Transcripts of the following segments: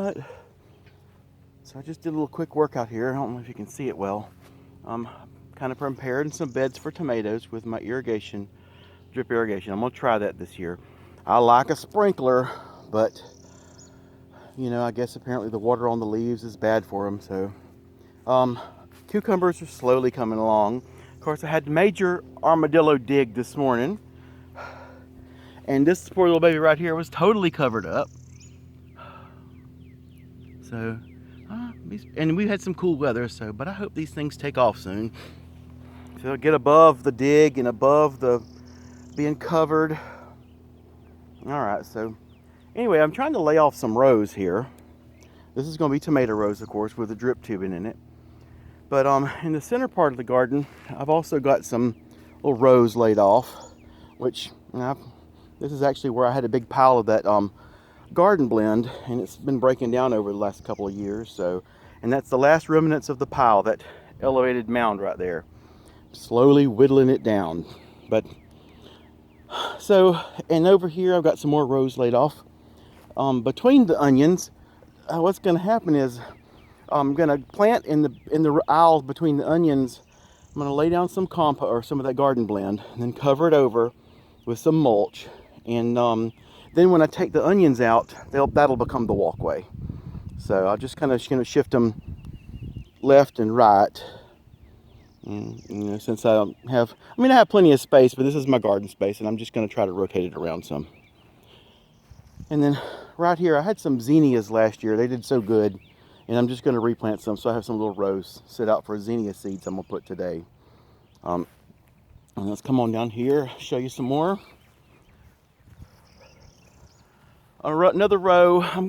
But, so I just did a little quick workout here. I don't know if you can see it well. Kind of preparing some beds for tomatoes with my irrigation, drip irrigation. I'm gonna try that this year. I like a sprinkler, but you know, I guess apparently the water on the leaves is bad for them. So, cucumbers are slowly coming along. Of course, I had major armadillo dig this morning, and this poor little baby right here was totally covered up. So, and we had some cool weather, so, but I hope these things take off soon. So get above the dig and above the being covered. All right, so anyway, I'm trying to lay off some rows here. This is going to be tomato rows, of course, with a drip tubing in it. But in the center part of the garden, I've also got some little rows laid off, which this is actually where I had a big pile of that garden blend, and it's been breaking down over the last couple of years. So, and that's the last remnants of the pile, that elevated mound right there. Slowly whittling it down. But so, and over here I've got some more rows laid off. Between the onions, what's going to happen is I'm going to plant in the aisles between the onions. I'm going to lay down some compost or some of that garden blend, and then cover it over with some mulch. And then when I take the onions out, that'll become the walkway. So I'll just kind of shift them left and right. And, you know, since I have plenty of space, but this is my garden space, and I'm just going to try to rotate it around some. And then right here, I had some zinnias last year. They did so good, and I'm just going to replant some. So I have some little rows set out for zinnia seeds I'm going to put today. And let's come on down here, show you some more. Another row. I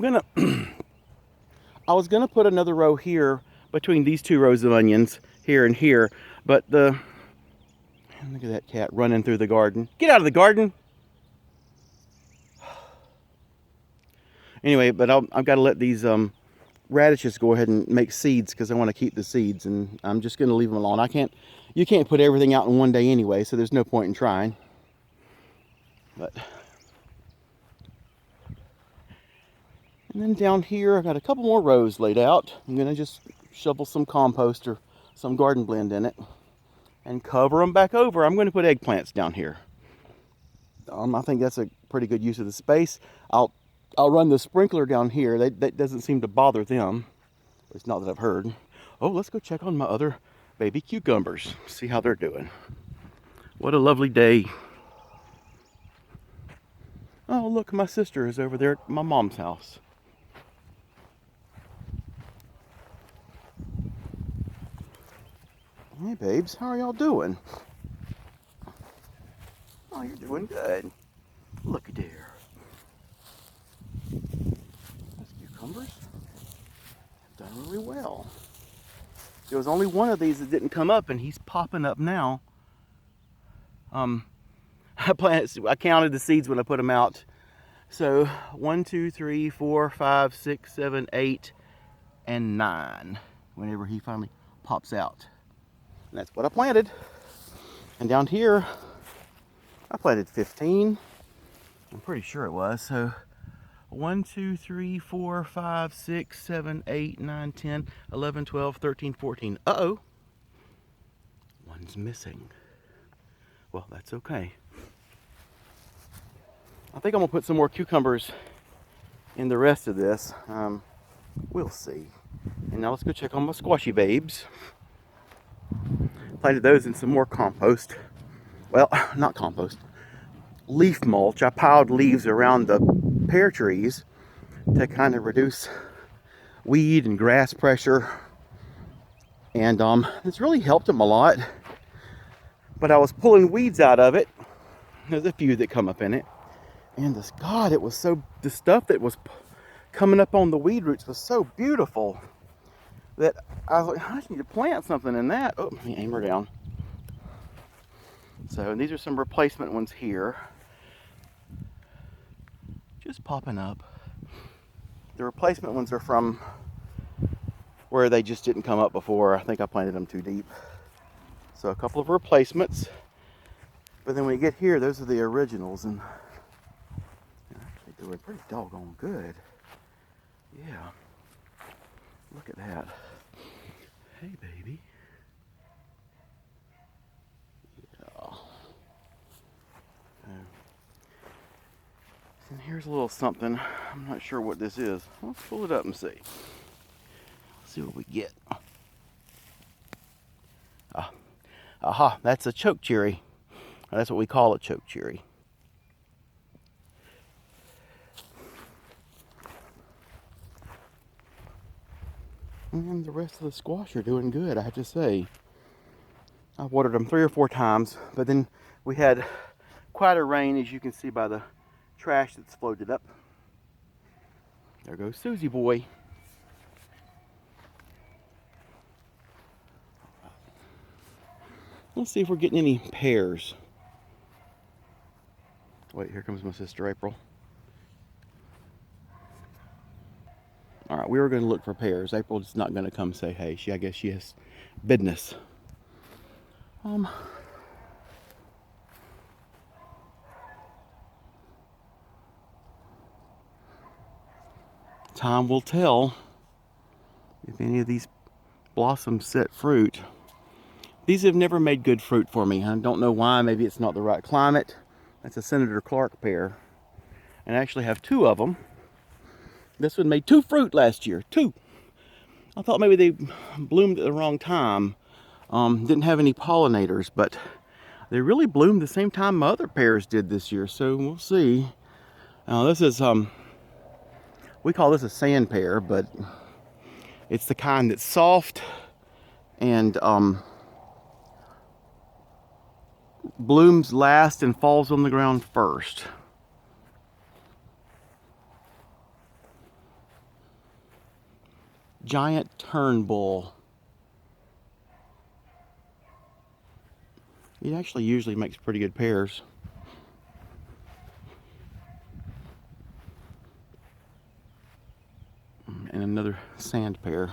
was gonna put another row here between these two rows of onions, here and here, but look at that cat running through the garden. Get out of the garden! Anyway, but I've got to let these radishes go ahead and make seeds, because I want to keep the seeds, and I'm just gonna leave them alone. You can't put everything out in one day anyway, so there's no point in trying. But. And then down here, I've got a couple more rows laid out. I'm going to just shovel some compost or some garden blend in it and cover them back over. I'm going to put eggplants down here. I think that's a pretty good use of the space. I'll run the sprinkler down here. That doesn't seem to bother them. It's not that I've heard. Oh, let's go check on my other baby cucumbers. See how they're doing. What a lovely day. Oh, look, my sister is over there at my mom's house. Hey babes, how are y'all doing? Oh, you're doing good. Looky there. Those cucumbers have done really well. There was only one of these that didn't come up, and he's popping up now. I counted the seeds when I put them out. So 1, 2, 3, 4, 5, 6, 7, 8, and 9. Whenever he finally pops out. And that's what I planted. And down here, I planted 15. I'm pretty sure it was. So 1, 2, 3, 4, 5, 6, 7, 8, 9, 10, 11, 12, 13, 14. Uh-oh. One's missing. Well, that's okay. I think I'm gonna put some more cucumbers in the rest of this. We'll see. And now let's go check on my squashy babes. Planted those in some more compost. Well, not compost. Leaf mulch. I piled leaves around the pear trees to kind of reduce weed and grass pressure. And it's really helped them a lot. But I was pulling weeds out of it. There's a few that come up in it. And the stuff that was coming up on the weed roots was so beautiful that I was like, I just need to plant something in that. Oh, let me aim her down. So these are some replacement ones here. Just popping up. The replacement ones are from where they just didn't come up before. I think I planted them too deep. So a couple of replacements. But then when you get here, those are the originals, and they're actually doing pretty doggone good. Yeah. Look at that. Hey, baby. Yeah. And here's a little something. I'm not sure what this is. Let's pull it up and see. Let's see what we get. Aha, that's a choke cherry. That's what we call a choke cherry. And the rest of the squash are doing good, I have to say. I've watered them 3 or 4 times, but then we had quite a rain, as you can see by the trash that's floated up. There goes Susie boy. Let's see if we're getting any pears. Wait, here comes my sister April. All right, we were going to look for pears. April's not going to come say hey. I guess she has business. Time will tell if any of these blossoms set fruit. These have never made good fruit for me. I don't know why. Maybe it's not the right climate. That's a Senator Clark pear. And I actually have 2 of them. This one made 2 fruit last year. 2. I thought maybe they bloomed at the wrong time. Didn't have any pollinators, but they really bloomed the same time my other pears did this year. So we'll see. Now this is, we call this a sand pear, but it's the kind that's soft and blooms last and falls on the ground first. Giant Turnbull. It actually usually makes pretty good pears. And another sand pear.